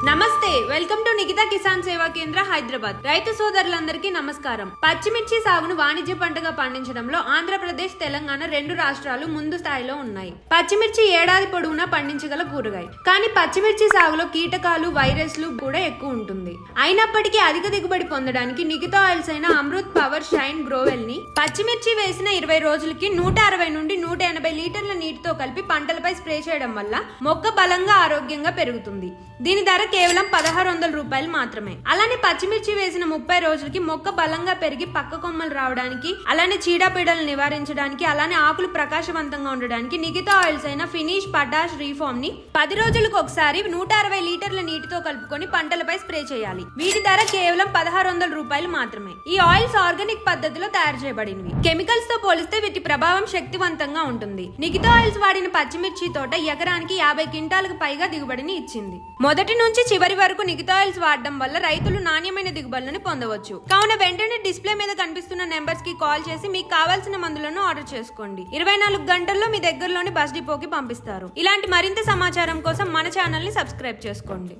నమస్తే, welcome to Nikita Kisan సేవా కేంద్ర హైదరాబాద్. రైతు సోదరులందరికీ నమస్కారం. పచ్చిమిర్చి సాగును వాణిజ్య పంటగా పండించడంలో ఆంధ్రప్రదేశ్, తెలంగాణ రెండు రాష్ట్రాలు ముందు స్థాయిలో ఉన్నాయి. పచ్చిమిర్చి ఏడాది పొడవునా పండించగల కూరగాయ. కానీ పచ్చిమిర్చి సాగులో కీటకాలు, వైరస్లు కూడా ఎక్కువ ఉంటుంది. అయినప్పటికీ అధిక దిగుబడి పొందడానికి నికితా ఆయిల్స్ అయిన అమృత్ పవర్ షైన్ గ్రోవెల్ ని పచ్చిమిర్చి వేసిన 20 రోజులకి 160 నుండి 180 లీటర్ల నీటితో కలిపి పంటలపై స్ప్రే చేయడం వల్ల మొక్క బలంగా, ఆరోగ్యంగా పెరుగుతుంది. దీని ధర కేవలం 1600 రూపాయలు మాత్రమే. అలానే పచ్చిమిర్చి వేసిన 30 రోజులకి మొక్క బలంగా పెరిగి పక్క కొమ్మలు రావడానికి, అలానే చీడపీడలు నివారించడానికి, అలానే ఆకులు ప్రకాశవంతంగా ఉండడానికి నికితా ఆయిల్స్ అయిన ఫినిష్, పొటాష్, రీఫార్మ్ ని 10 రోజులకు ఒకసారి 160 లీటర్ల నీటితో కలుపుకొని పంటలపై స్ప్రే చేయాలి. వీటి ధర కేవలం 1600 రూపాయలు మాత్రమే. ఈ ఆయిల్స్ ఆర్గానిక్ పద్ధతిలో తయారు చేయబడినవి. కెమికల్స్ తో పోలిస్తే వీటి ప్రభావం శక్తివంతంగా ఉంటుంది. నికితా ఆయిల్స్ వాడిన పచ్చిమిర్చి తోట ఎకరానికి 50 క్వింటాలకు పైగా దిగుబడిని ఇచ్చింది. మొదటి నుంచి చివరి వరకు నికితా ఆయిల్స్ వాడడం వల్ల రైతులు నాణ్యమైన దిగుబడులను పొందవచ్చు. కావున వెంటనే డిస్ప్లే మీద కనిపిస్తున్న నెంబర్స్ కి కాల్ చేసి మీకు కావాల్సిన మందులను ఆర్డర్ చేసుకోండి. 24 గంటల్లో మీ దగ్గరలోని బస్ డిపోకి పంపిస్తారు. ఇలాంటి మరింత సమాచారం కోసం మన ఛానల్ ని సబ్స్క్రైబ్ చేసుకోండి.